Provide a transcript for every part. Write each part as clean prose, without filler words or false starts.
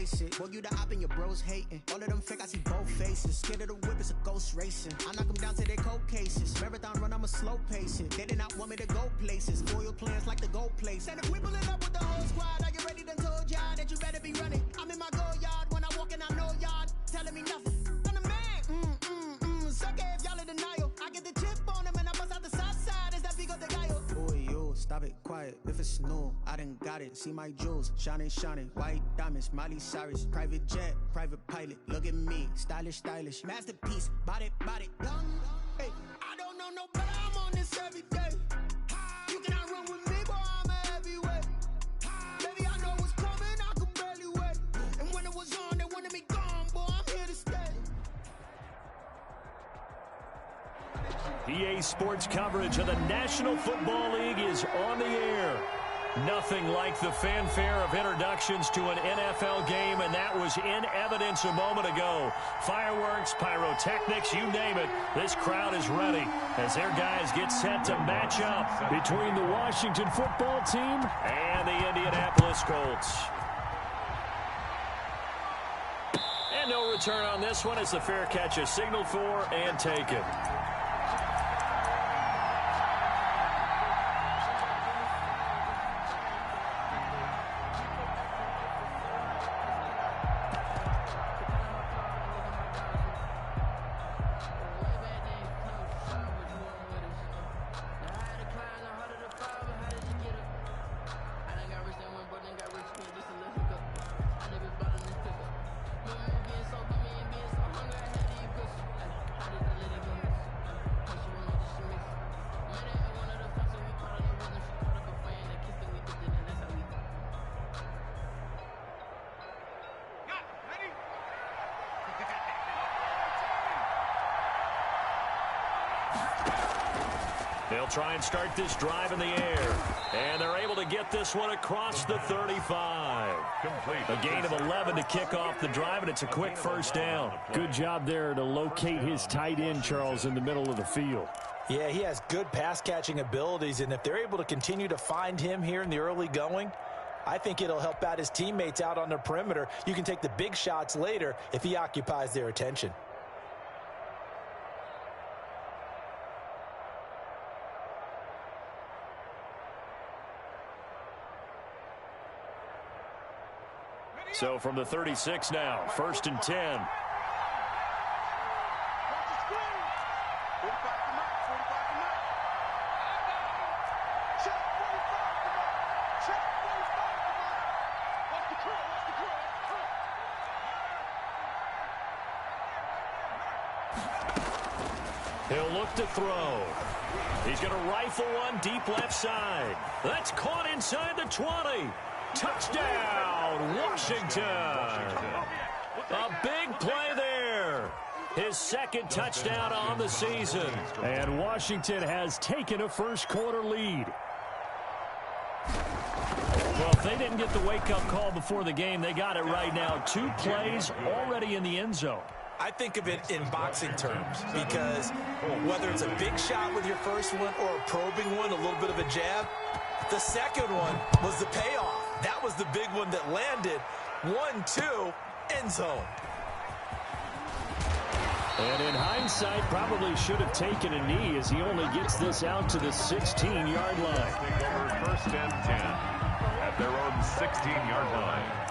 face it. Boy, you the op and your bros hating. All of them fake, I see both faces. Scared of the whip, it's a ghost racing. I knock them down to their cold cases. Marathon run, I'm a slow pace it. They did not want me to go places. Foil plans like the gold place. And if we pulling up with the whole squad, are you ready? Done told y'all that you better be running. I'm in my go yard. When I walk in, I know y'all telling me nothing. I'm the man. Suck it if y'all in denial. I get the chip on them and I bust out the south side. Is that big of the guy? Boy, yo, stop it, quiet. If it's new, I done got it. See my jewels, shining. White diamonds, Miley Cyrus. Private jet, private pilot. Look at me, stylish. Masterpiece, body, young. Hey, I don't know no better. I'm on this every day. You cannot run with me, boy. I'm a heavyweight. Baby, I know what's coming. I could barely wait. And when it was on, they wanted me gone, boy. I'm here to stay. EA Sports coverage of the National Football League is on the air. Nothing like the fanfare of introductions to an NFL game, and that was in evidence a moment ago. Fireworks, pyrotechnics, you name it. This crowd is ready as their guys get set to match up between the Washington football team and the Indianapolis Colts. And no return on this one as the fair catch is signaled for and taken. They'll try and start this drive in the air. And they're able to get this one across the 35. A gain of 11 to kick off the drive, and it's a quick first down. Good job there to locate his tight end, Charles, in the middle of the field. Yeah, he has good pass-catching abilities, and if they're able to continue to find him here in the early going, I think it'll help out his teammates out on the perimeter. You can take the big shots later if he occupies their attention. So from the 36 now, 1st and 10. He'll look to throw. He's going to rifle one deep left side. That's caught inside the 20. Touchdown, Washington. A big play there. His second touchdown on the season. And Washington has taken a first-quarter lead. Well, if they didn't get the wake-up call before the game, they got it right now. 2 plays already in the end zone. I think of it in boxing terms because whether it's a big shot with your first one or a probing one, a little bit of a jab, the second one was the payoff. That was the big one that landed. 1-2, end zone. And in hindsight, probably should have taken a knee as he only gets this out to the 16-yard line. Take over 1st and 10 at their own 16-yard line.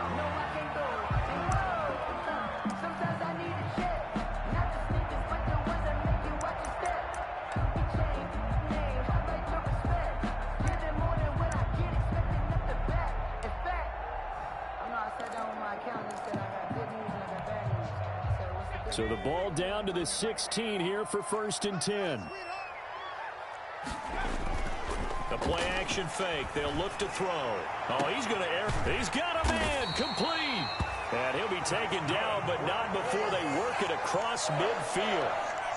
So the ball down to the 16 here for 1st and 10. The play action fake. They'll look to throw. Oh, he's going to air. He's got a man complete. And he'll be taken down, but not before they work it across midfield.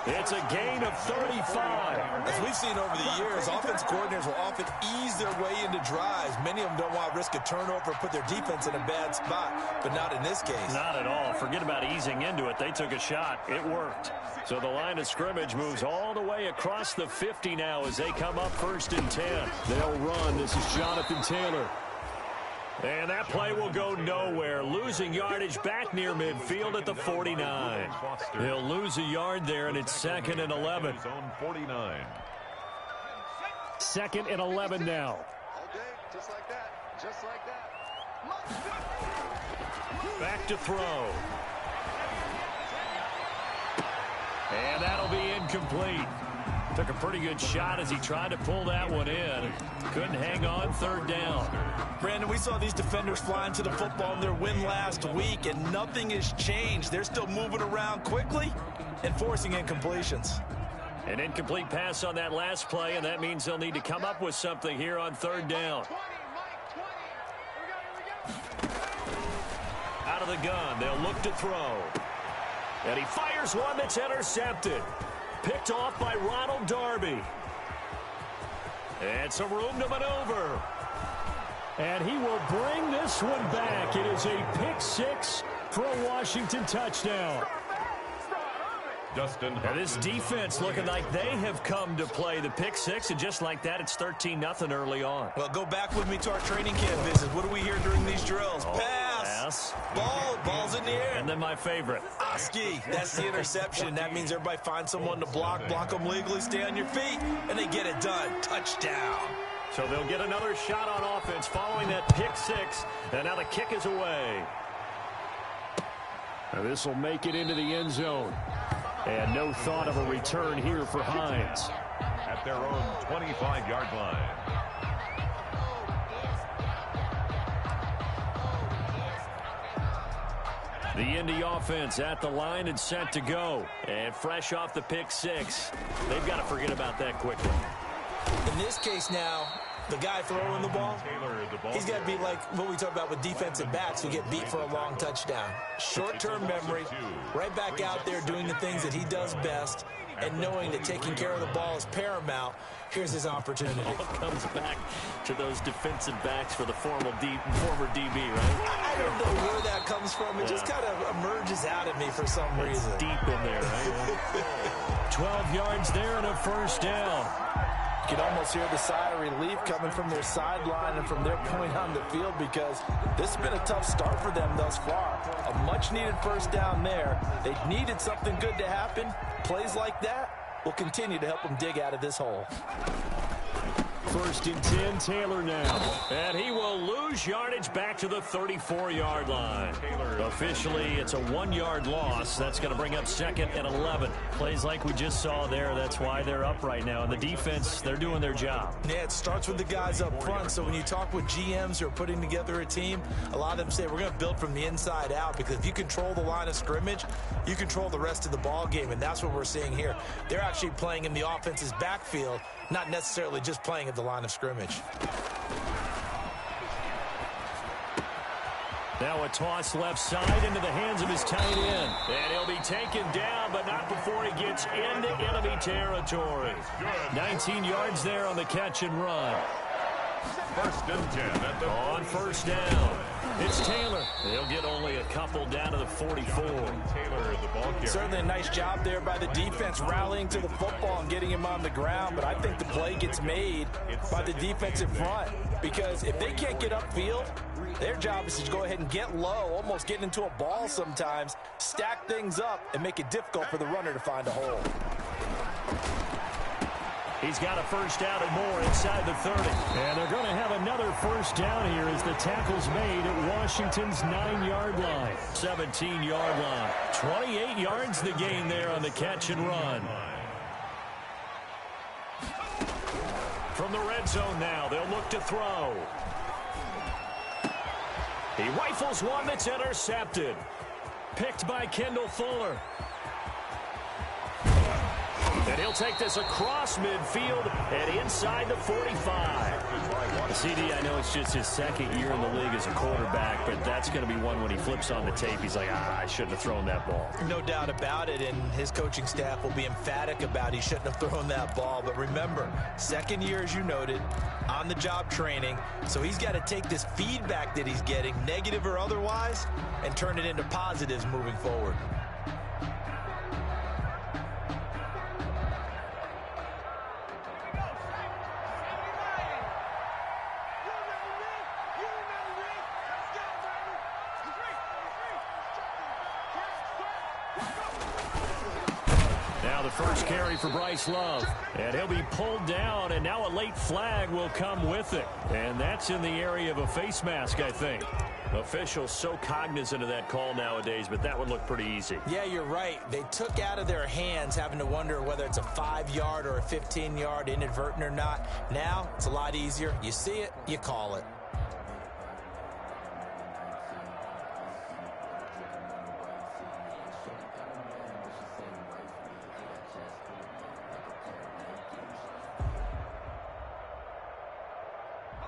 It's a gain of 35. As we've seen over the years, offense coordinators will often ease their way into drives. Many of them don't want to risk a turnover, put their defense in a bad spot, but not in this case. Not at all. Forget about easing into it. They took a shot. It worked. So the line of scrimmage moves all the way across the 50 now as they come up 1st and 10. They'll run. This is Jonathan Taylor. And that play will go nowhere. Losing yardage back near midfield at the 49. They'll lose a yard there, and it's 2nd and 11. Zone 49. 2nd and 11 now. Just like that. Just like that. Back to throw. And that'll be incomplete. Took a pretty good shot as he tried to pull that one in. Couldn't hang on, 3rd down. Brandon, we saw these defenders fly into the football in their win last week, and nothing has changed. They're still moving around quickly and forcing incompletions. An incomplete pass on that last play, and that means they'll need to come up with something here on 3rd down. Out of the gun, they'll look to throw. And he fires one that's intercepted. Picked off by Ronald Darby. And some room to maneuver. And he will bring this one back. It is a pick 6 for a Washington touchdown. Justin. Now this defense looking like they have come to play the pick 6, and just like that, it's 13-0 early on. Well, go back with me to our training camp visit. What do we hear during these drills? Pass. Ball's in the air. And then my favorite. Oski, that's the interception. That means everybody finds someone to block them legally, stay on your feet, and they get it done. Touchdown. So they'll get another shot on offense following that pick 6, and now the kick is away. Now this will make it into the end zone. And no thought of a return here for Hines. At their own 25-yard line. The Indy offense at the line and set to go. And fresh off the pick 6. They've got to forget about that quickly. In this case now, the guy throwing the ball, he's got to be like what we talk about with defensive backs who get beat for a long touchdown. Short-term memory, right back out there doing the things that he does best, and knowing that taking care of the ball is paramount. Here's his opportunity. It all comes back to those defensive backs for the former DB, right? I don't know where that comes from. It just kind of emerges out of me for some reason. It's deep in there, right? 12 yards there and a 1st down. You can almost hear the sigh of relief coming from their sideline and from their point on the field, because this has been a tough start for them thus far. A much-needed 1st down there. They needed something good to happen. Plays like that will continue to help them dig out of this hole. 1st and 10, Taylor now. And he will lose yardage back to the 34-yard line. Officially, it's a 1-yard loss. That's going to bring up 2nd and 11. Plays like we just saw there. That's why they're up right now. And the defense, they're doing their job. Yeah, it starts with the guys up front. So when you talk with GMs who are putting together a team, a lot of them say we're going to build from the inside out, because if you control the line of scrimmage, you control the rest of the ball game. And that's what we're seeing here. They're actually playing in the offense's backfield, not necessarily just playing at the line of scrimmage. Now a toss left side into the hands of his tight end. And he'll be taken down, but not before he gets into enemy territory. 19 yards there on the catch and run. 1st and 10 at the on 1st down. It's Taylor. They'll get only a couple down to the 44. Taylor, the ball carrier. Certainly a nice job there by the defense rallying to the football and getting him on the ground, but I think the play gets made by the defensive front, because if they can't get upfield, their job is to go ahead and get low, almost get into a ball sometimes, stack things up, and make it difficult for the runner to find a hole. He's got a 1st down and more inside the 30. And they're going to have another 1st down here as the tackle's made at Washington's 9-yard line. 17-yard line. 28 yards the gain there on the catch and run. From the red zone now, they'll look to throw. He rifles one that's intercepted. Picked by Kendall Fuller. And he'll take this across midfield and inside the 45. CD, I know it's just his 2nd year in the league as a quarterback, but that's going to be one when he flips on the tape. He's like, I shouldn't have thrown that ball. No doubt about it, and his coaching staff will be emphatic about he shouldn't have thrown that ball. But remember, 2nd year, as you noted, on-the-job training, so he's got to take this feedback that he's getting, negative or otherwise, and turn it into positives moving forward. first carry for Bryce Love. And he'll be pulled down, and now a late flag will come with it. And that's in the area of a face mask, I think. Officials so cognizant of that call nowadays, but that would look pretty easy. Yeah, you're right. They took out of their hands having to wonder whether it's a 5-yard or a 15-yard, inadvertent or not. Now, it's a lot easier. You see it, you call it.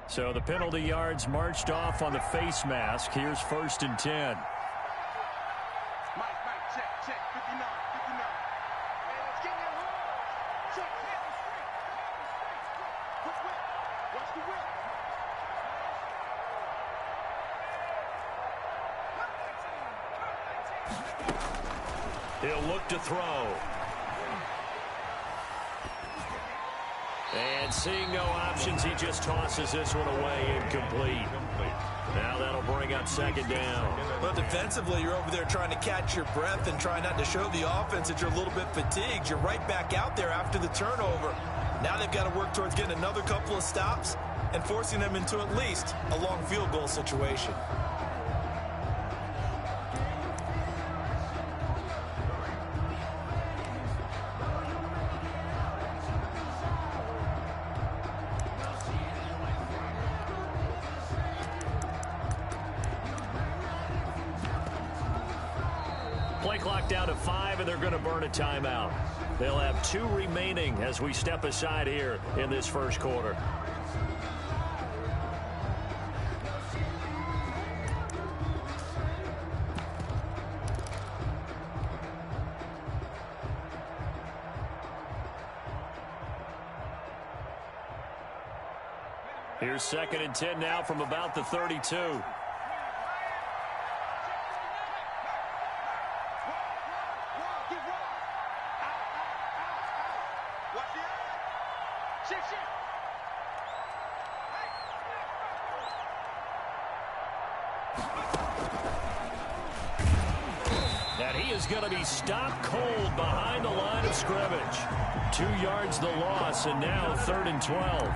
So the penalty yards marched off on the face mask. Here's 1st and 10. Mike, check, 59, 59. Man, let's get in there. Check, hit the street. Quick whip. Watch the whip. He'll look to throw. And seeing no options, he just tosses this one away, incomplete. Now that'll bring up 2nd down. But defensively, you're over there trying to catch your breath and trying not to show the offense that you're a little bit fatigued. You're right back out there after the turnover. Now they've got to work towards getting another couple of stops and forcing them into at least a long field goal situation. Play clock down to 5, and they're going to burn a timeout. They'll have 2 remaining as we step aside here in this first quarter. Here's 2nd and 10 now from about the 32. And he is going to be stopped cold behind the line of scrimmage. 2 yards the loss, and now 3rd and 12.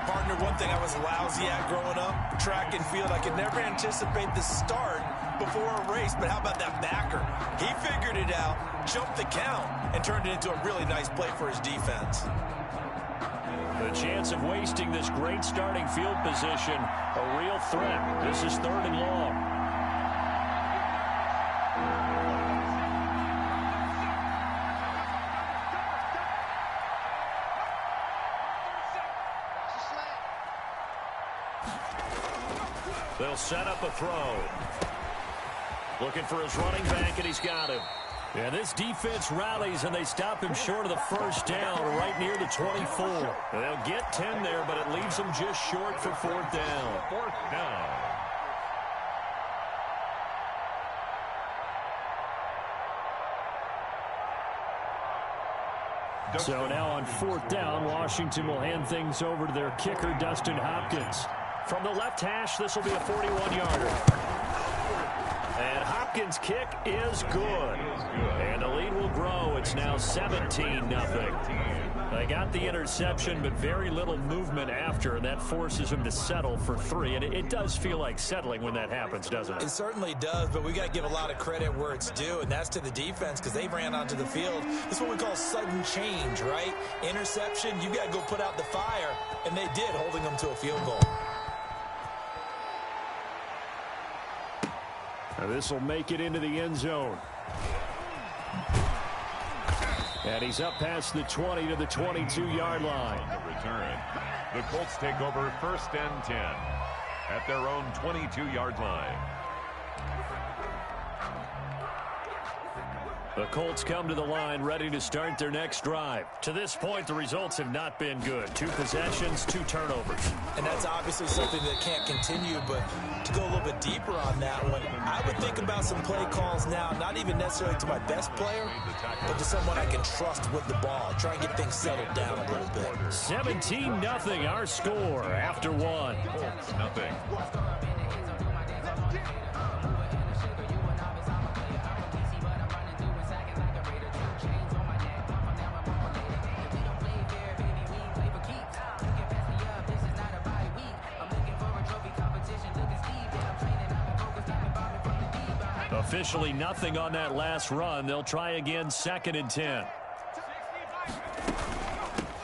Partner, one thing I was lousy at growing up, track and field, I could never anticipate the start before a race, but how about that backer? He figured it out, jumped the count, and turned it into a really nice play for his defense. The chance of wasting this great starting field position, a real threat. This is 3rd and long. They'll set up a throw. Looking for his running back, and he's got him. And this defense rallies, and they stop him short of the 1st down, right near the 24. They'll get 10 there, but it leaves them just short for 4th down. 4th down. So now on 4th down, Washington will hand things over to their kicker, Dustin Hopkins. From the left hash, this will be a 41-yarder. And Hopkins' kick is good. And the lead will grow. It's now 17-0. They got the interception, but very little movement after, and that forces them to settle for 3. And it does feel like settling when that happens, doesn't it? It certainly does, but we got to give a lot of credit where it's due, and that's to the defense because they ran onto the field. This is what we call sudden change, right? Interception, you got to go put out the fire, and they did, holding them to a field goal. This will make it into the end zone. And he's up past the 20 to the 22-yard line. The return. The Colts take over 1st and 10 at their own 22-yard line. The Colts come to the line ready to start their next drive. To this point, the results have not been good. 2 possessions, 2 turnovers. And that's obviously something that can't continue, but to go a little bit deeper on that one, I would think about some play calls now, not even necessarily to my best player, but to someone I can trust with the ball. Try and get things settled down a little bit. 17-0 our score after 1. Colts nothing. Officially nothing on that last run. They'll try again, 2nd and 10.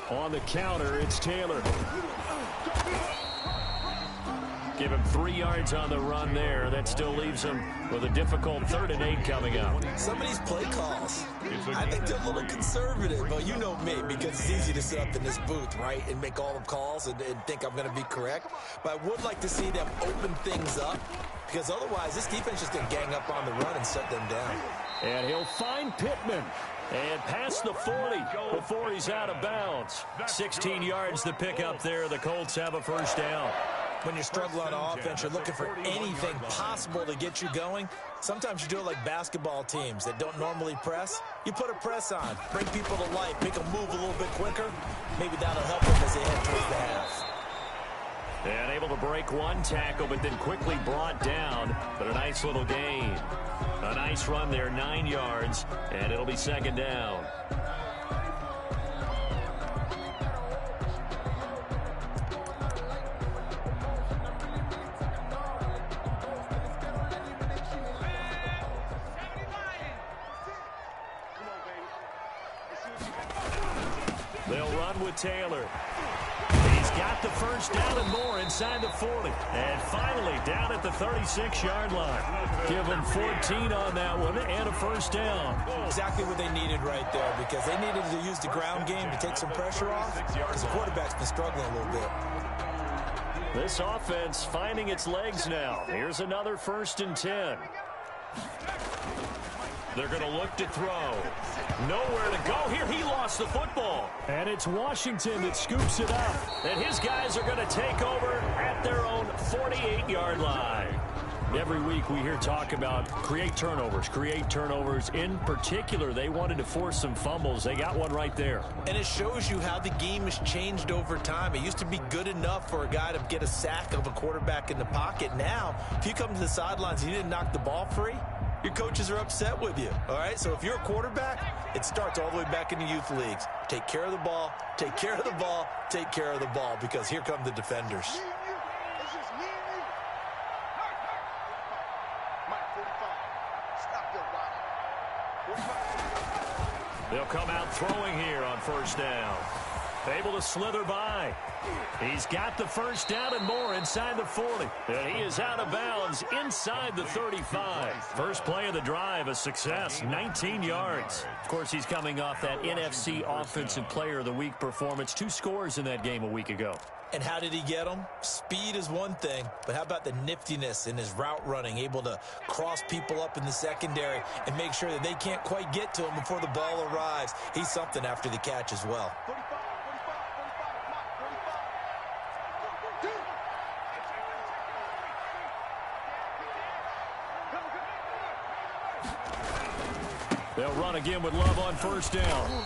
On the counter, it's Taylor. Give him 3 yards on the run there. That still leaves him with a difficult 3rd and 8 coming up. Some of these play calls, I think they're a little conservative. But you know me, because it's easy to sit up in this booth, right, and make all the calls and think I'm going to be correct. But I would like to see them open things up, because otherwise this defense just going to gang up on the run and shut them down. And he'll find Pittman. And past the 40 before he's out of bounds. 16 yards to pick up there. The Colts have a first down. When you struggle on offense, you're looking for anything possible to get you going. Sometimes you do it like basketball teams that don't normally press. You put a press on, bring people to life, make them move a little bit quicker. Maybe that'll help them as they head towards the half. And able to break one tackle, but then quickly brought down. But a nice little gain. A nice run there, 9 yards, and it'll be 2nd down. They'll run with Taylor. He's got the first down and more inside the 40. And finally down at the 36-yard line. Give them 14 on that one and a first down. Exactly what they needed right there, because they needed to use the ground game to take some pressure off, because the quarterback's been struggling a little bit. This offense finding its legs now. Here's another 1st and 10. They're going to look to throw. Nowhere to go. Here he lost the football. And it's Washington that scoops it up. And his guys are going to take over at their own 48-yard line. Every week we hear talk about create turnovers. In particular, they wanted to force some fumbles. They got one right there. And it shows you how the game has changed over time. It used to be good enough for a guy to get a sack of a quarterback in the pocket. Now, if you come to the sidelines and you didn't knock the ball free, your coaches are upset with you, all right? So if you're a quarterback, it starts all the way back in the youth leagues. Take care of the ball, take care of the ball, take care of the ball, because here come the defenders. It's just me and you. Mike 45. Stop your body. 45. They'll come out throwing here on 1st down. Able to slither by. He's got the first down and more inside the 40. And he is out of bounds inside the 35. First play of the drive, a success, 19 yards. Of course, he's coming off that NFC Offensive Player of the Week performance. 2 scores in that game a week ago. And how did he get them? Speed is one thing, but how about the niftiness in his route running, able to cross people up in the secondary and make sure that they can't quite get to him before the ball arrives. He's something after the catch as well. 45. They'll run again with Love on 1st down.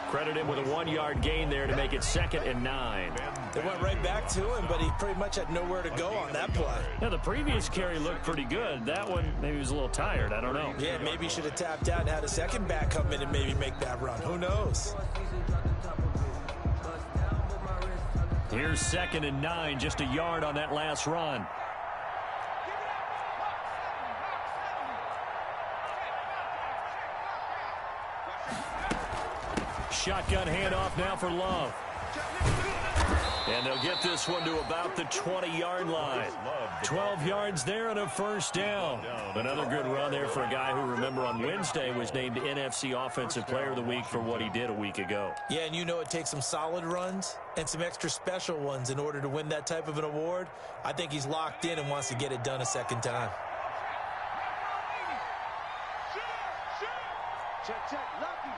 Credit him with a 1-yard gain there to make it 2nd and 9. They went right back to him, but he pretty much had nowhere to go on that play. Yeah, the previous carry looked pretty good. That one, maybe he was a little tired. I don't know. Yeah, maybe he should have tapped out and had a second back come in and maybe make that run. Who knows? Here's 2nd and 9, just a yard on that last run. Shotgun handoff now for Love. And they'll get this one to about the 20-yard line. 12 yards there and a first down. Another good run there for a guy who, remember, on Wednesday was named NFC Offensive Player of the Week for what he did a week ago. Yeah, and you know it takes some solid runs and some extra special ones in order to win that type of an award. I think he's locked in and wants to get it done a second time. Check, check. Lucky.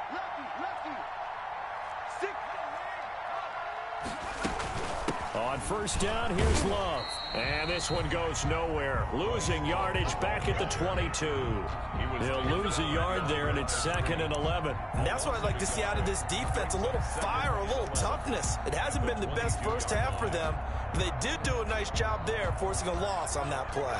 On 1st down, here's Love. And this one goes nowhere. Losing yardage back at the 22. They'll lose a yard there, and it's 2nd and 11. And that's what I'd like to see out of this defense, a little fire, a little toughness. It hasn't been the best first half for them, but they did do a nice job there, forcing a loss on that play.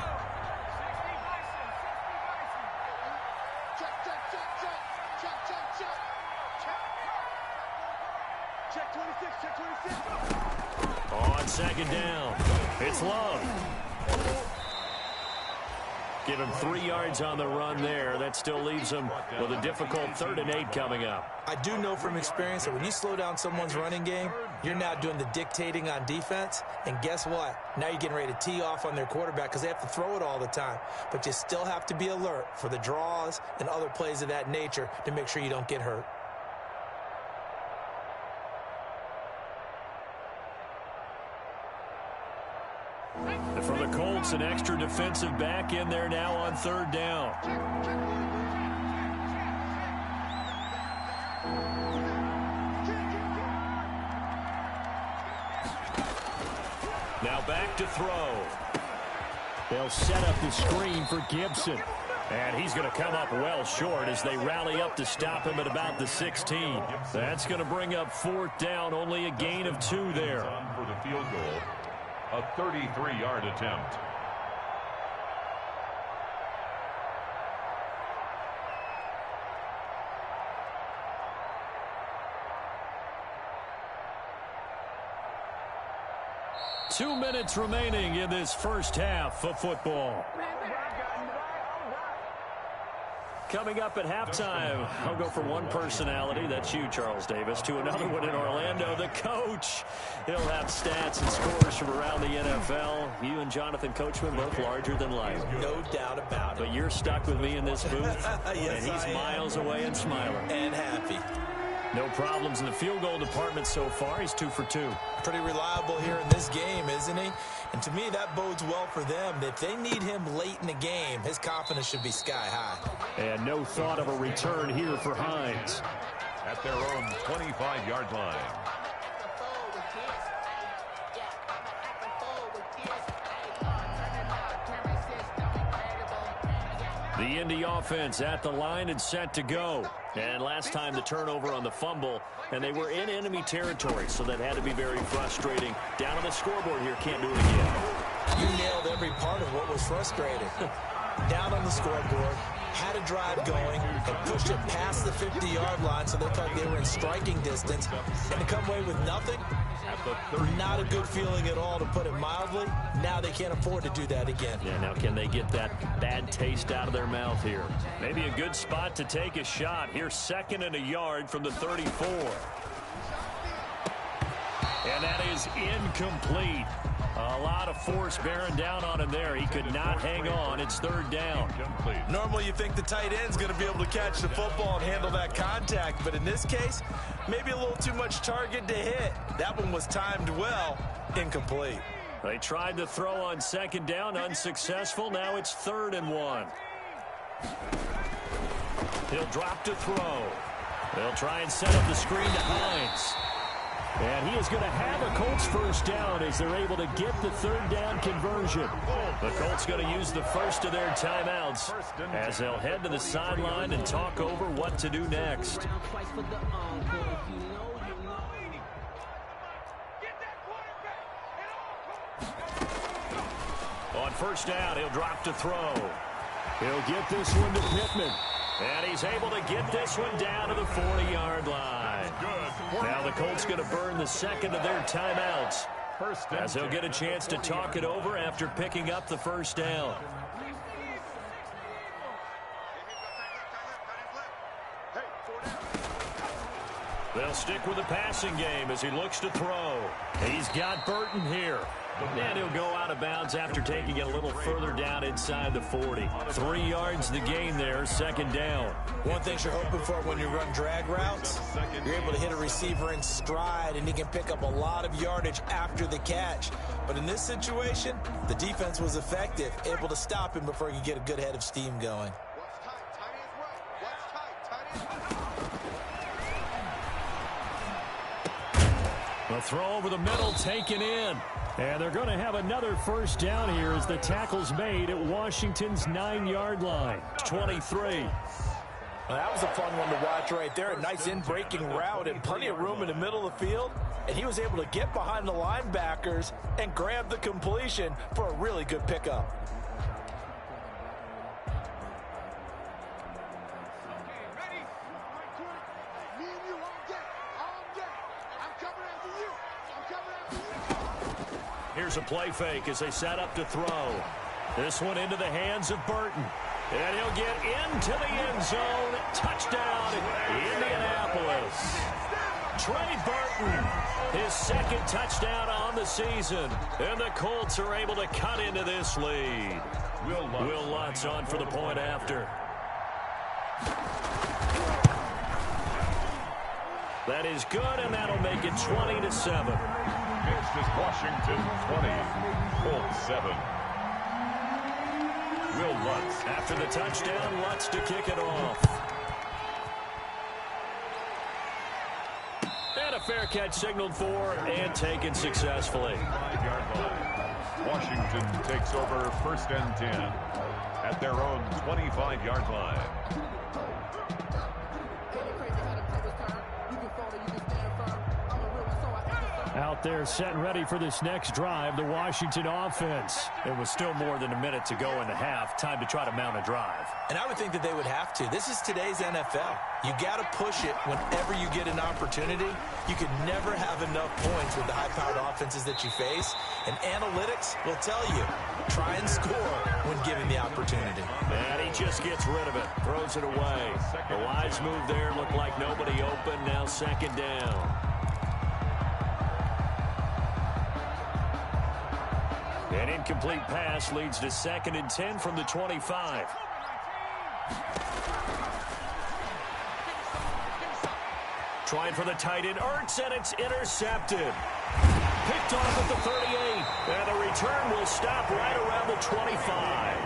Check 26, check 26. On 2nd down, it's Love. Give him 3 yards on the run there. That still leaves him with a difficult 3rd and 8 coming up. I do know from experience that when you slow down someone's running game, you're now doing the dictating on defense. And guess what? Now you're getting ready to tee off on their quarterback because they have to throw it all the time. But you still have to be alert for the draws and other plays of that nature to make sure you don't get hurt. And for the Colts, an extra defensive back in there now on 3rd down. Now back to throw. They'll set up the screen for Gibson. And he's going to come up well short as they rally up to stop him at about the 16. That's going to bring up 4th down, only a gain of 2 there. For the field goal, a 33-yard attempt. Two minutes remaining in this first half of football. Coming up at halftime, I'll go from one personality, that's you, Charles Davis, to another one in Orlando, the coach. He'll have stats and scores from around the NFL. You and Jonathan Coachman both larger than life. No doubt about it. But you're stuck with me in this booth, Yes, and he's miles away and smiling. And happy. No problems in the field goal department so far. He's 2 for 2. Pretty reliable here in this game, isn't he? And to me, that bodes well for them. If they need him late in the game, his confidence should be sky high. And no thought of a return here for Hines. At their own 25-yard line. The Indy offense at the line and set to go. And last time the turnover on the fumble, and they were in enemy territory, so that had to be very frustrating. Down on the scoreboard here, can't do it again. You nailed every part of what was frustrating. Down on the scoreboard, had a drive going, and pushed it past the 50-yard line so they thought they were in striking distance. And to come away with nothing, not a good feeling at all, to put it mildly. Now they can't afford to do that again. Yeah, now can they get that bad taste out of their mouth here? Maybe a good spot to take a shot. Here's 2nd and a yard from the 34. And that is incomplete. A lot of force bearing down on him there. He could not hang on. It's 3rd down. Normally you think the tight end's going to be able to catch the football and handle that contact, but in this case, maybe a little too much target to hit. That one was timed well. Incomplete. They tried to throw on 2nd down, unsuccessful. Now it's 3rd and 1. He'll drop to throw. They'll try and set up the screen to Hines. And he is going to have a Colts 1st down as they're able to get the 3rd down conversion. The Colts going to use the first of their timeouts as they'll head to the sideline and talk over what to do next. On 1st down, he'll drop to throw. He'll get this one to Pittman. And he's able to get this one down to the 40-yard line. Now the Colts going to burn the 2nd of their timeouts as they'll get a chance to talk it over after picking up the 1st down. They'll stick with the passing game as he looks to throw. He's got Burton here. And he'll go out of bounds after taking it a little further down inside the 40. 3 yards the gain there, 2nd down. One thing you're hoping for when you run drag routes, you're able to hit a receiver in stride, and he can pick up a lot of yardage after the catch. But in this situation, the defense was effective, able to stop him before he could get a good head of steam going. The throw over the middle taken in. And they're going to have another 1st down here as the tackle's made at Washington's 9-yard line. 23. Well, that was a fun one to watch right there. A nice in-breaking route and plenty of room in the middle of the field. And he was able to get behind the linebackers and grab the completion for a really good pickup. Here's a play fake as they set up to throw. This one into the hands of Burton. And he'll get into the end zone. Touchdown, Indianapolis. Trey Burton, his second touchdown on the season. And the Colts are able to cut into this lead. Will Lutz on for the point after. That is good, and that'll make it 20-7. Next is Washington 20, Colts 7. Will Lutz. After the touchdown, Lutz to kick it off. And a fair catch signaled for and taken successfully. 5-yard line. Washington takes over 1st and 10 at their own 25-yard line. Out there set and ready for this next drive, the Washington offense. It was still more than a minute to go in the half. Time to try to mount a drive. And I would think that they would have to. This is today's NFL. You got to push it whenever you get an opportunity. You could never have enough points with the high-powered offenses that you face. And analytics will tell you, try and score when given the opportunity. And he just gets rid of it, throws it away. The wise move there, looked like nobody open. Now 2nd down. An incomplete pass leads to 2nd and 10 from the 25. Trying for the tight end, Ertz, and it's intercepted. Picked off at the 38, and the return will stop right around the 25.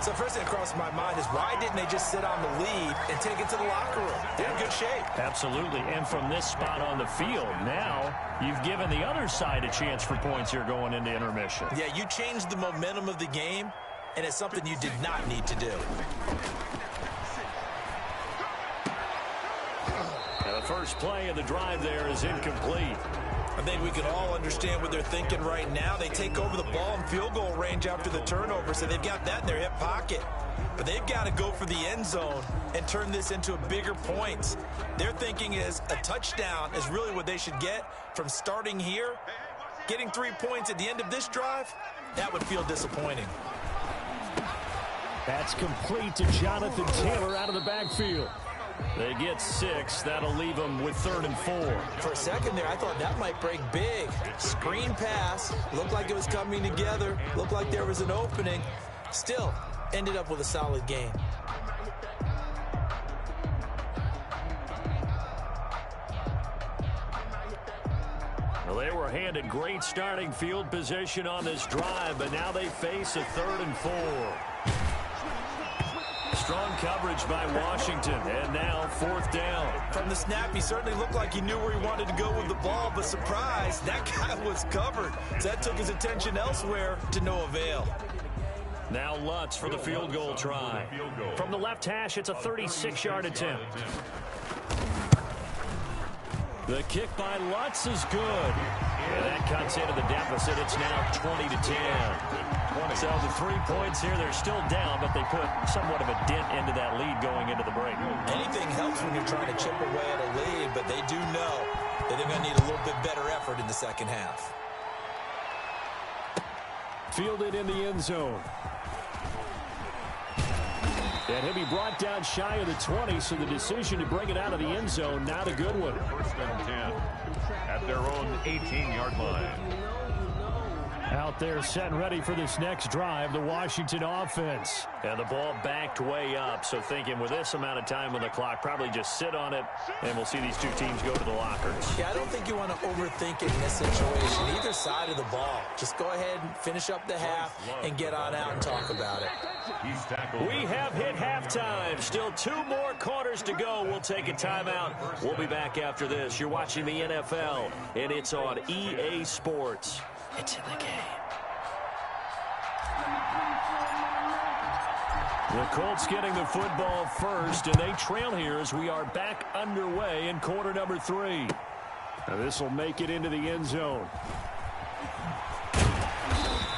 So first thing that crossed my mind is why didn't they just sit on the lead and take it to the locker room? They're in good shape. Absolutely, and from this spot on the field, now you've given the other side a chance for points here going into intermission. Yeah, you changed the momentum of the game, and it's something you did not need to do. And the first play of the drive there is incomplete. I think we can all understand what they're thinking right now. They take over the ball in field goal range after the turnover, so they've got that in their hip pocket. But they've got to go for the end zone and turn this into a bigger points. Their thinking is a touchdown is really what they should get from starting here. Getting 3 points at the end of this drive, that would feel disappointing. That's complete to Jonathan Taylor out of the backfield. They get 6. That'll leave them with 3rd and 4. For a second there, I thought that might break big. Screen pass. Looked like it was coming together. Looked like there was an opening. Still, ended up with a solid game. Well, they were handed great starting field position on this drive, but now they face a 3rd and 4. Strong coverage by Washington, and now 4th down. From the snap, he certainly looked like he knew where he wanted to go with the ball, but surprise, that guy was covered. So that took his attention elsewhere to no avail. Now Lutz for the field goal try. From the left hash, it's a 36-yard attempt. The kick by Lutz is good. And that cuts into the deficit. It's now 20-10. So the 3 points here, they're still down, but they put somewhat of a dent into that lead going into the break. Anything helps when you're trying to chip away at a lead, but they do know that they're going to need a little bit better effort in the second half. Fielded in the end zone. And he'll be brought down shy of the 20, so the decision to bring it out of the end zone, not a good one. 1st and 10 at their own 18-yard line. Out there set and ready for this next drive, the Washington offense. And the ball backed way up, so thinking with this amount of time on the clock, probably just sit on it, and we'll see these two teams go to the lockers. Yeah, I don't think you want to overthink it in this situation, either side of the ball. Just go ahead and finish up the half and get on out and talk about it. We have hit halftime. Still 2 more quarters to go. We'll take a timeout. We'll be back after this. You're watching the NFL, and it's on EA Sports. It's in the game. The Colts getting the football first, and they trail here as we are back underway in quarter number 3. Now this will make it into the end zone.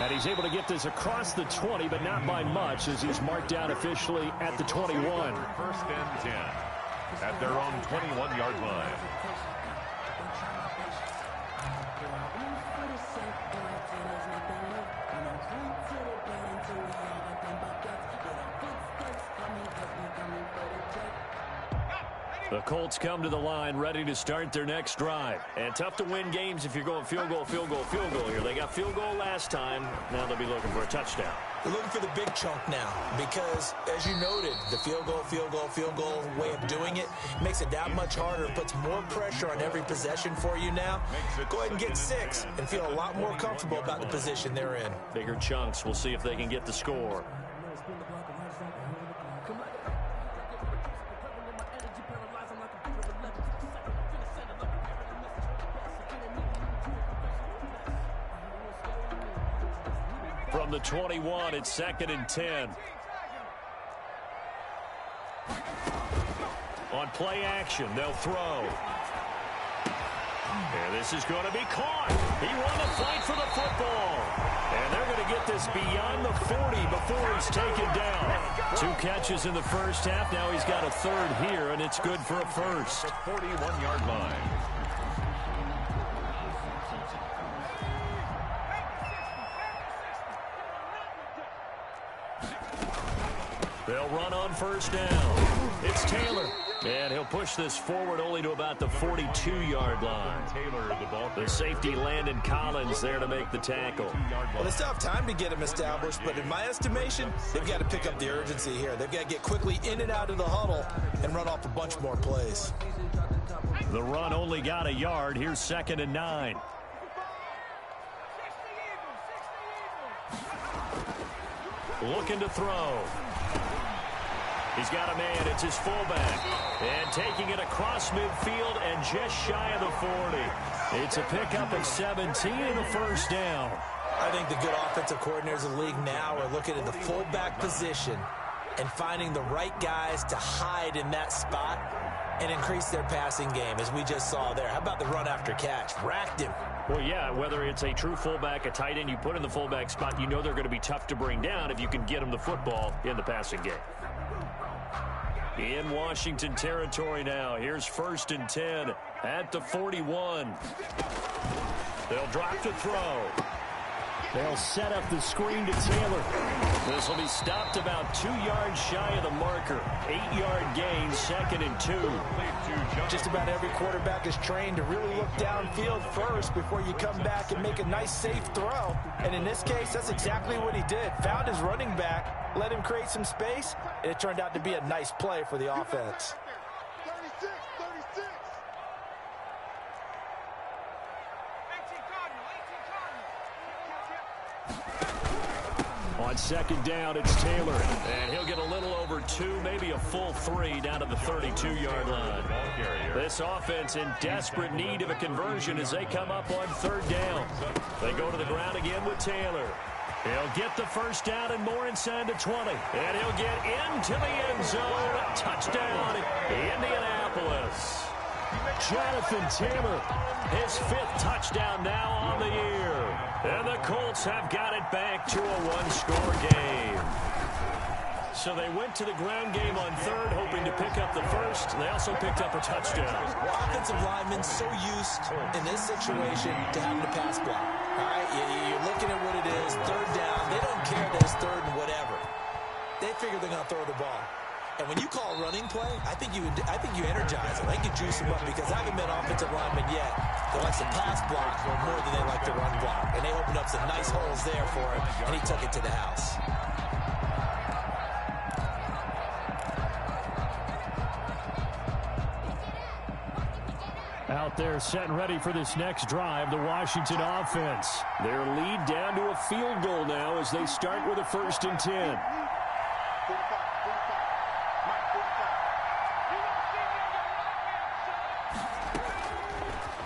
And he's able to get this across the 20, but not by much, as he's marked down officially at the 21. 1st and 10 at their own 21-yard line. The Colts come to the line ready to start their next drive. And tough to win games if you're going field goal, field goal, field goal here. They got field goal last time. Now they'll be looking for a touchdown. They're looking for the big chunk now because, as you noted, the field goal way of doing it makes it that much harder, puts more pressure on every possession for you now. Go ahead and get 6 and feel a lot more comfortable about the position they're in. Bigger chunks. We'll see if they can get the score. From the 21, it's 2nd and 10. On play action, they'll throw. And this is going to be caught. He won the fight for the football. And they're going to get this beyond the 40 before he's taken down. 2 catches in the first half. Now he's got a 3rd here, and it's good for a first. 41-yard line. They'll run on first down. It's Taylor. And he'll push this forward only to about the 42-yard line. The safety, Landon Collins, there to make the tackle. Well, it's tough time to get him established, but in my estimation, they've got to pick up the urgency here. They've got to get quickly in and out of the huddle and run off a bunch more plays. The run only got a yard. Here's 2nd and 9. Looking to throw. He's got a man. It's his fullback. And taking it across midfield and just shy of the 40. It's a pickup of 17 and a first down. I think the good offensive coordinators of the league now are looking at the fullback position and finding the right guys to hide in that spot and increase their passing game, as we just saw there. How about the run after catch? Racked him. Well, yeah, whether it's a true fullback, a tight end you put in the fullback spot, you know they're going to be tough to bring down if you can get them the football in the passing game. In Washington territory now. Here's 1st and 10 at the 41. They'll drop to throw. They'll set up the screen to Taylor. This will be stopped about 2 yards shy of the marker. 8-yard gain, 2nd and 2. Just about every quarterback is trained to really look downfield first before you come back and make a nice, safe throw. And in this case, that's exactly what he did. Found his running back, let him create some space, and it turned out to be a nice play for the offense. 36. On 2nd down, it's Taylor. And he'll get a little over 2, maybe a full 3 down to the 32-yard line. This offense in desperate need of a conversion as they come up on 3rd down. They go to the ground again with Taylor. He'll get the first down and more inside the 20. And he'll get into the end zone. Touchdown, Indianapolis. Jonathan Taylor, his 5th touchdown now on the year. And the Colts have got it back to a 1-score game. So they went to the ground game on 3rd, hoping to pick up the first. They also picked up a touchdown. Well, offensive linemen so used in this situation to having to pass block. All right, you're looking at what it is, 3rd down. They don't care that it's 3rd and whatever. They figure they're going to throw the ball. And when you call a running play, I think you energize them. I think you juice them up because I haven't met offensive linemen yet that likes to pass block more than they like to run block. And they opened up some nice holes there for him, and he took it to the house. Out there set and ready for this next drive, the Washington offense. Their lead down to a field goal now as they start with a 1st and 10.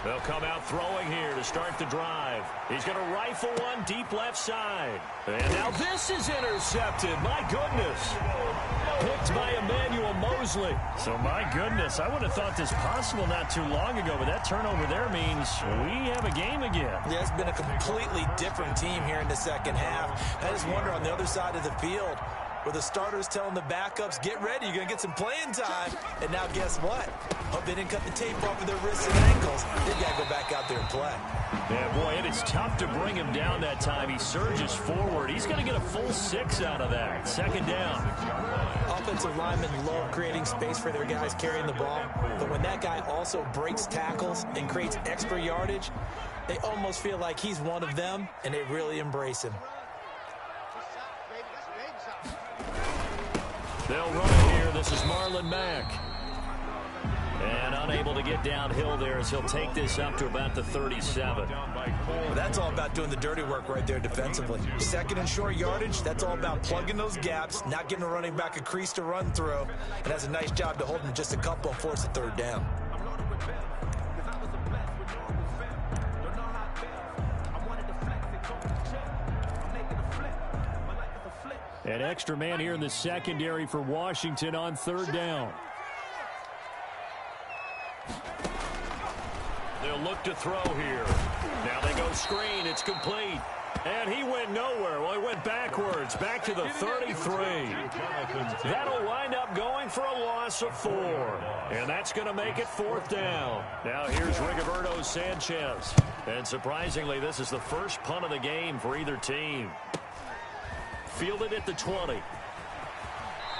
They'll come out throwing here to start the drive. He's going to rifle one deep left side. And now this is intercepted. My goodness. Picked by Emmanuel Mosley. So, my goodness, I would have thought this possible not too long ago, but that turnover there means we have a game again. Yeah, it's been a completely different team here in the second half. I just wonder on the other side of the field, where the starter's telling the backups, get ready, you're going to get some playing time. And now guess what? Hope they didn't cut the tape off of their wrists and ankles. They got to go back out there and play. Yeah, boy, it is tough to bring him down that time. He surges forward. He's going to get a full 6 out of that. Second down. Offensive linemen love creating space for their guys carrying the ball. But when that guy also breaks tackles and creates extra yardage, they almost feel like he's one of them, and they really embrace him. They'll run it here. This is Marlon Mack. And unable to get downhill there as he'll take this up to about the 37. Well, that's all about doing the dirty work right there defensively. Second and short yardage, that's all about plugging those gaps, not giving a running back a crease to run through, and has a nice job to hold him just a couple and force a third down. An extra man here in the secondary for Washington on third down. They'll look to throw here. Now they go screen. It's complete. And he went nowhere. Well, he went backwards, back to the 33. That'll wind up going for a loss of 4. And that's going to make it fourth down. Now here's Rigoberto Sanchez. And surprisingly, this is the first punt of the game for either team. Fielded at the 20.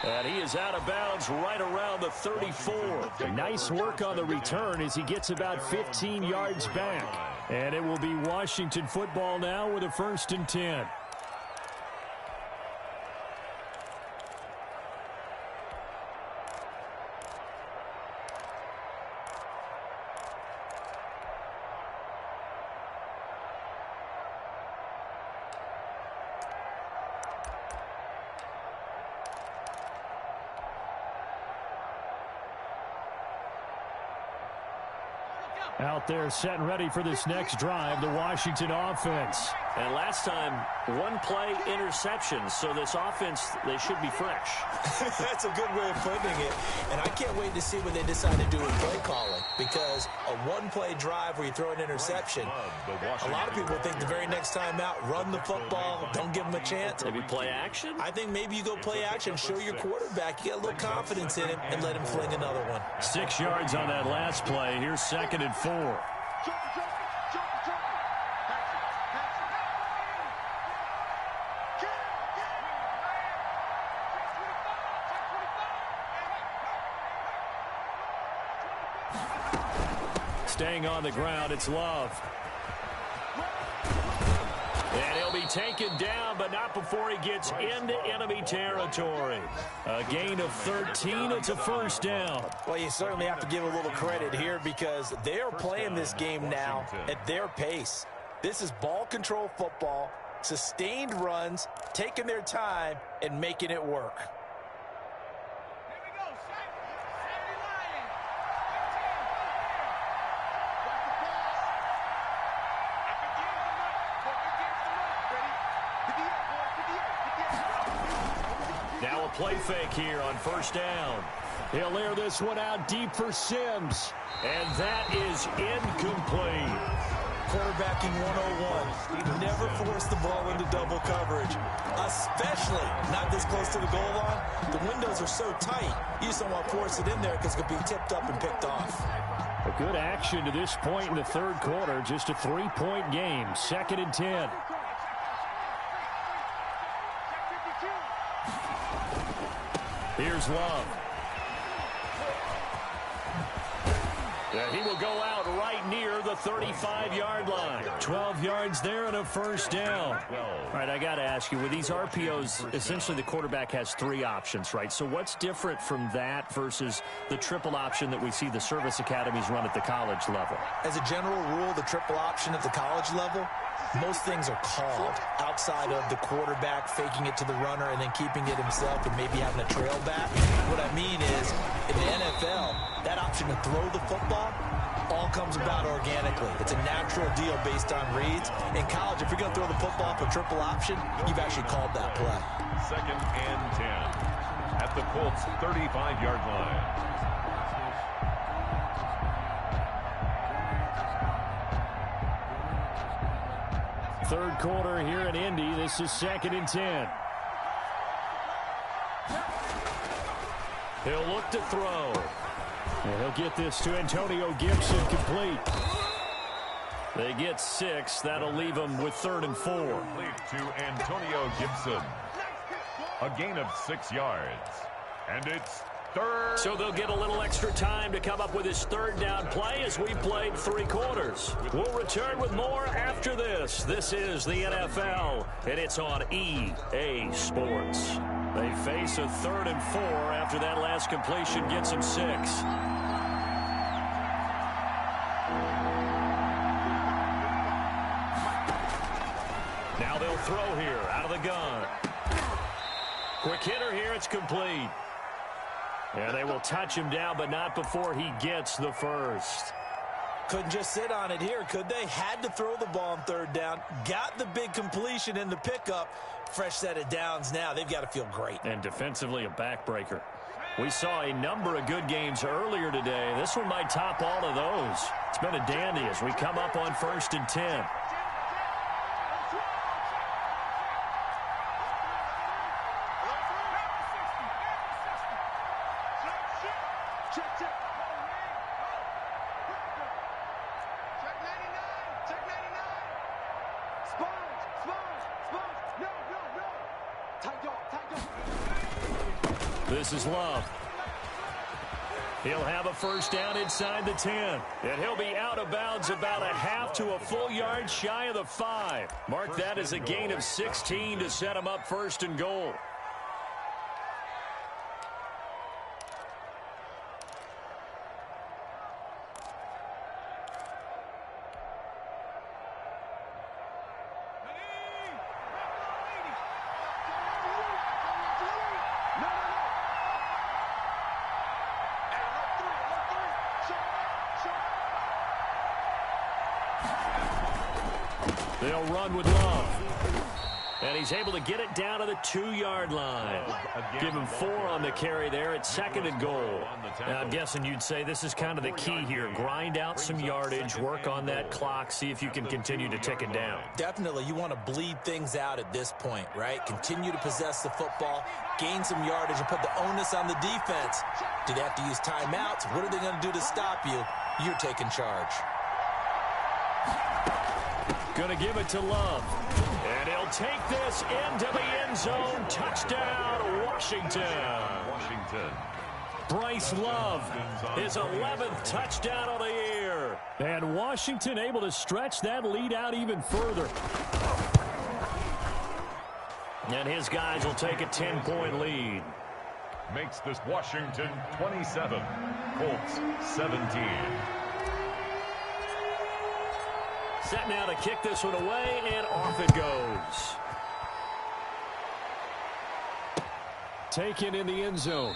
And he is out of bounds right around the 34. Nice work on the return as he gets about 15 yards back. And it will be Washington football now with a 1st and 10. Out there set and ready for this next drive, the Washington offense. And last time, one play interception, so this offense, they should be fresh. That's a good way of putting it. And I can't wait to see what they decide to do with play calling, because a one-play drive where you throw an interception, a lot of people think the very next time out, run the football, don't give them a chance. Maybe play action? I think maybe you go play action, show your quarterback, you got a little confidence in him, and let him fling another one. 6 yards on that last play. Here's 2nd and 4. Staying on the ground, it's Love. And he'll be taken down, but not before he gets into enemy territory. A gain of 13, it's a 1st down. Well, you certainly have to give a little credit here because they're playing this game now at their pace. This is ball control football, sustained runs, taking their time, and making it work. Now a play fake here on 1st down. He'll air this one out deep for Sims. And that is incomplete. Quarterbacking 101. Never force the ball into double coverage, especially not this close to the goal line. The windows are so tight, you just don't want to force it in there because it could be tipped up and picked off. A good action to this point in the 3rd quarter. Just a 3-point game. 2nd and 10. Here's Love. And he will go out right near the 35-yard line. 12 yards there and a 1st down. All right, I got to ask you, with these RPOs, essentially the quarterback has 3 options, right? So what's different from that versus the triple option that we see the service academies run at the college level? As a general rule, the triple option at the college level, most things are called outside of the quarterback faking it to the runner and then keeping it himself and maybe having a trail back. What I mean is, in the NFL, that option to throw the football all comes about organically. It's a natural deal based on reads. In college, if you're going to throw the football for triple option, you've actually called that play. 2nd and 10 at the Colts' 35-yard line. Third quarter here in Indy. This is 2nd and 10. He'll look to throw. And he'll get this to Antonio Gibson complete. They get 6. That'll leave them with 3rd and 4. Complete to Antonio Gibson. A gain of 6 yards. And it's 3rd. So they'll get a little extra time to come up with his 3rd down play as we played 3 quarters. We'll return with more after this. This is the NFL, and it's on EA Sports. They face a 3rd and 4 after that last completion gets them 6. Now they'll throw here out of the gun. Quick hitter here. It's complete. And they will touch him down, but not before he gets the first. Couldn't just sit on it here, could they? Had to throw the ball on 3rd down. Got the big completion in the pickup. Fresh set of downs now. They've got to feel great. And defensively, a backbreaker. We saw a number of good games earlier today. This one might top all of those. It's been a dandy as we come up on 1st and 10. This is Love. He'll have a 1st down inside the 10. And he'll be out of bounds about a half to a full yard shy of the 5. Mark that as a gain of 16 to set him up 1st and goal. They'll run with Love. And he's able to get it down to the 2-yard line. Give him 4 on the carry there at 2nd and goal. Now, I'm guessing you'd say this is kind of the key here. Grind out some yardage, work on that clock, see if you can continue to tick it down. Definitely. You want to bleed things out at this point, right? Continue to possess the football, gain some yardage, and put the onus on the defense. Do they have to use timeouts? What are they going to do to stop you? You're taking charge. Going to give it to Love. And he'll take this into the end zone. Touchdown, Washington. Bryce Love, his 11th touchdown of the year. And Washington able to stretch that lead out even further. And his guys will take a 10-point lead. Makes this Washington 27, Colts 17. Set now to kick this one away, and off it goes. Taken in the end zone.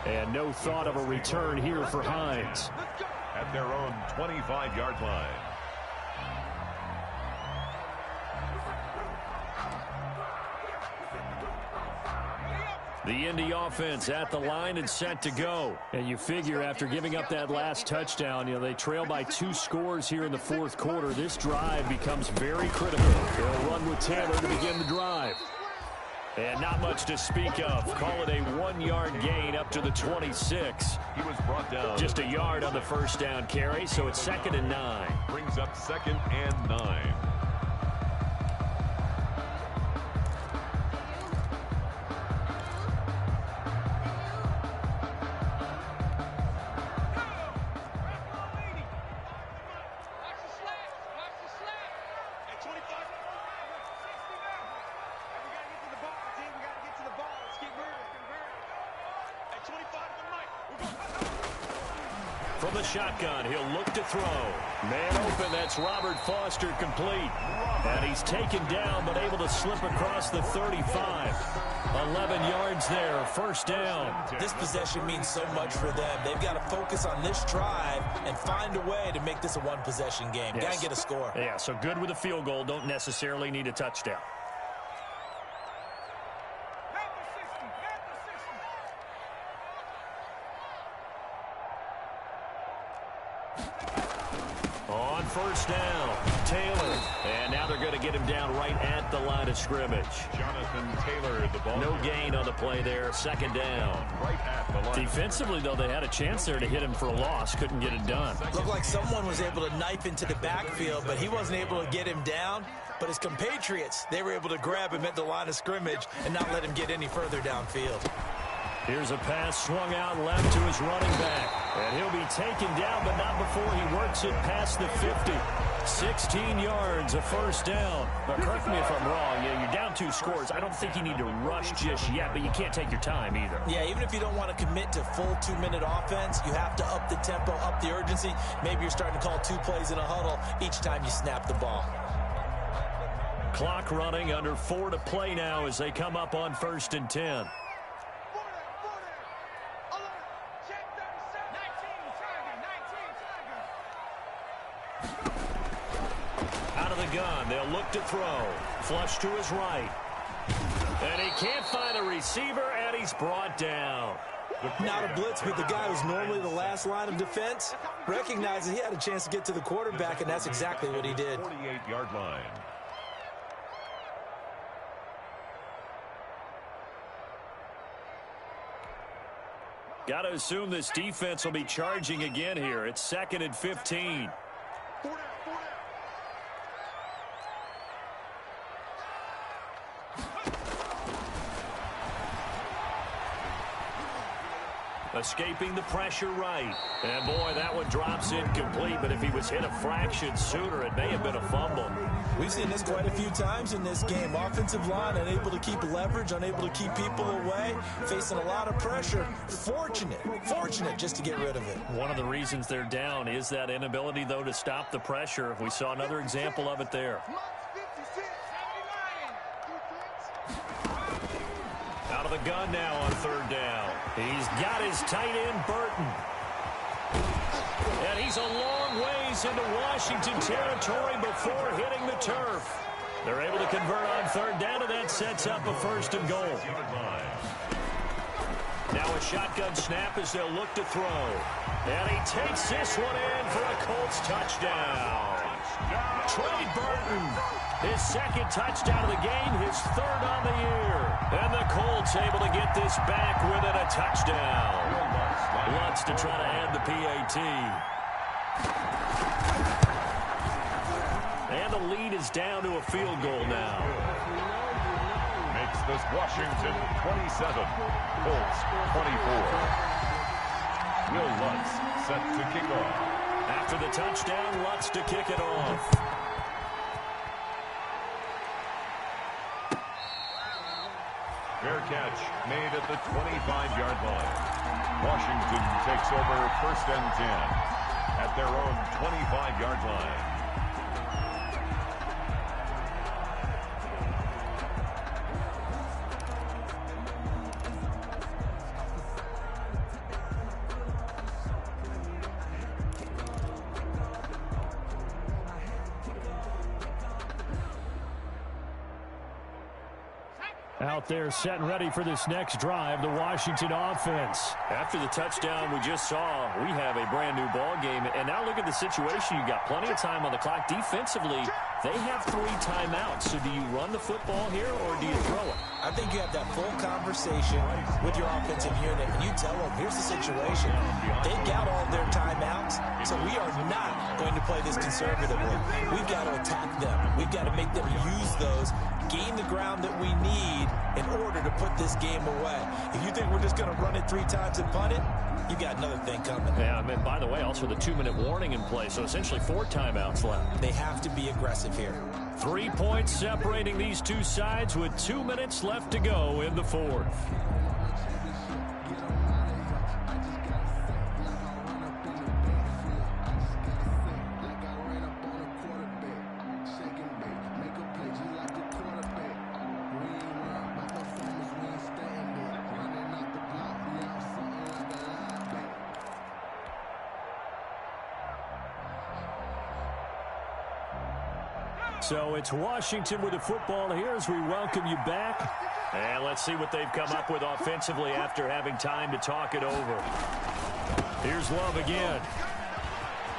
And no thought of a return here for Hines. At their own 25-yard line. The Indy offense at the line and set to go. And you figure after giving up that last touchdown, they trail by 2 scores here in the 4th quarter. This drive becomes very critical. They'll run with Taylor to begin the drive. And not much to speak of. Call it a 1-yard gain up to the 26. He was brought down. Just a yard on the 1st down carry, so it's 2nd and 9. Brings up 2nd and 9. From the shotgun, he'll look to throw. Man open, that's Robert Foster complete. And he's taken down, but able to slip across the 35. 11 yards there, 1st down. This possession means so much for them. They've got to focus on this drive and find a way to make this a one-possession game. Yes. Got to get a score. Yeah, so good with a field goal. Don't necessarily need a touchdown. On 1st down, Taylor, And now they're going to get him down right at the line of scrimmage. Jonathan Taylor, the ball. No gain on the play there. Second down. Right at the line. Defensively, though, they had a chance there to hit him for a loss. Couldn't get it done. Looked like someone was able to knife into the backfield, but he wasn't able to get him down. But his compatriots, they were able to grab him at the line of scrimmage and not let him get any further downfield. Here's a pass swung out left to his running back. And he'll be taken down, but not before he works it past the 50. 16 yards, a first down. But correct me if I'm wrong. Yeah, you're down 2 scores. I don't think you need to rush just yet, but you can't take your time either. Yeah, even if you don't want to commit to full 2-minute offense, you have to up the tempo, up the urgency. Maybe you're starting to call 2 plays in a huddle each time you snap the ball. Clock running, under 4 to play now as they come up on 1st and 10. Out of the gun, they'll look to throw. Flush to his right. And he can't find a receiver, and he's brought down. Not a blitz, but the guy who's normally the last line of defense recognizes he had a chance to get to the quarterback, and that's exactly what he did. 48-yard line. Got to assume this defense will be charging again here. It's 2nd and 15. Escaping the pressure right. And boy, that one drops incomplete, but if he was hit a fraction sooner, it may have been a fumble. We've seen this quite a few times in this game. Offensive line unable to keep leverage, unable to keep people away, facing a lot of pressure. Fortunate just to get rid of it. One of the reasons they're down is that inability, though, to stop the pressure. We saw another example of it there. Out of the gun now on 3rd down. He's got his tight end, Burton. And he's a long ways into Washington territory before hitting the turf. They're able to convert on 3rd down, and that sets up a 1st and goal. Now a shotgun snap as they'll look to throw. And he takes this one in for a Colts touchdown. Trey Burton, his 2nd touchdown of the game, his 3rd on the year. And the Colts able to get this back within a touchdown. Lutz to try to add the PAT. And the lead is down to a field goal now. Makes this Washington 27, Colts 24. Will Lutz set to kick off. After the touchdown, Lutz to kick it off. Fair catch made at the 25-yard line. Washington takes over 1st and 10 at their own 25-yard line. Out there set and ready for this next drive, the Washington offense. After the touchdown we just saw, we have a brand new ball game. And now look at the situation. You've got plenty of time on the clock. Defensively, they have 3 timeouts. So do you run the football here or do you throw it? I think you have that full conversation with your offensive unit, and you tell them, here's the situation. They got all their timeouts, so we are not going to play this conservatively. We've got to attack them. We've got to make them use those, gain the ground that we need in order to put this game away. If you think we're just going to run it 3 times and punt it, you got another thing coming. Yeah, I mean, by the way, also the 2-minute warning in play, so essentially 4 timeouts left. They have to be aggressive here. 3 points separating these two sides with 2 minutes left to go in the 4th. So it's Washington with the football here as we welcome you back. And let's see what they've come up with offensively after having time to talk it over. Here's Love again.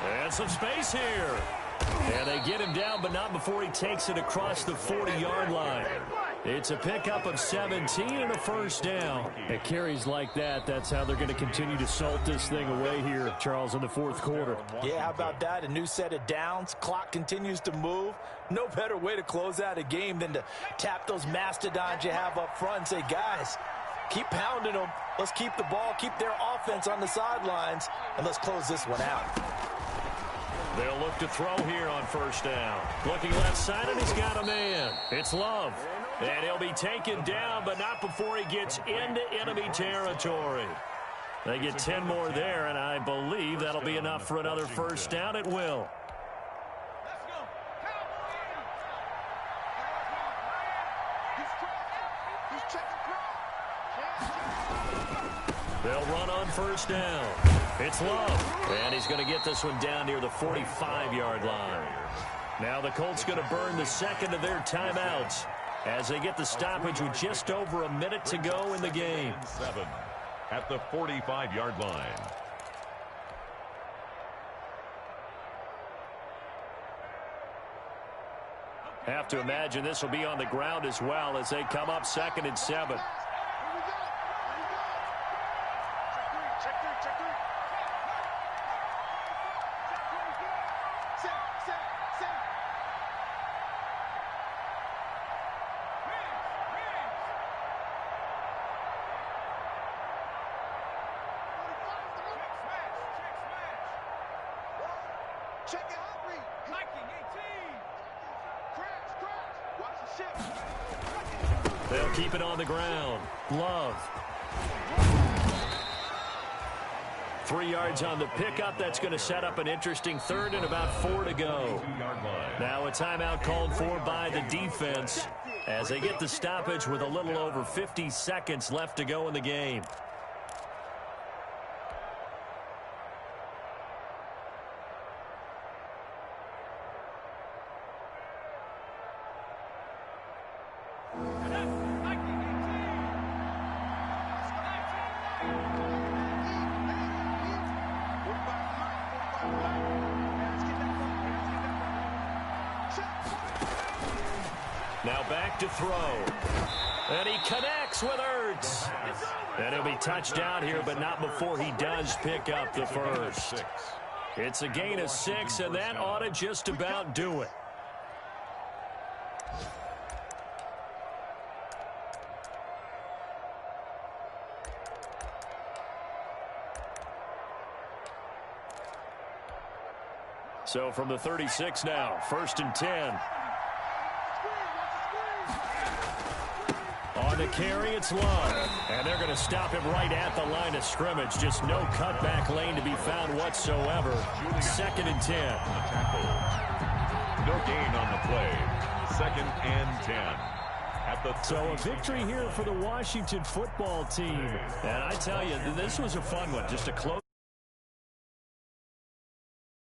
And some space here. And they get him down, but not before he takes it across the 40-yard line. It's a pickup of 17 and a first down. At carries like that, that's how they're going to continue to salt this thing away here, Charles, in the fourth quarter. Yeah, how about that? A new set of downs. Clock continues to move. No better way to close out a game than to tap those mastodons you have up front and say, guys, keep pounding them. Let's keep the ball, keep their offense on the sidelines, and let's close this one out. They'll look to throw here on first down. Looking left side, and he's got a man. It's Love. And he'll be taken down, but not before he gets into enemy territory. They get 10 more there, and I believe that'll be enough for another first down. It will. They'll run on first down. It's Love. And he's going to get this one down near the 45-yard line. Now the Colts going to burn the second of their timeouts as they get the stoppage with just over a minute to go in the game. 7 at the 45-yard line. Have to imagine this will be on the ground as well as they come up 2nd and 7. They'll keep it on the ground. Love. 3 yards on the pickup. That's going to set up an interesting third and about 4 to go. Now a timeout called for by the defense as they get the stoppage with a little over 50 seconds left to go in the game. Now back to throw. And he connects with Ertz. And he'll be touchdown here, but not before he does pick up the first. It's a gain of 6, and that ought to just about do it. So from the 36 now, 1st and 10. On the carry, it's Love. And they're going to stop him right at the line of scrimmage. Just no cutback lane to be found whatsoever. 2nd and 10. No gain on the play. 2nd and 10. So a victory here for the Washington football team. And I tell you, this was a fun one. Just a close.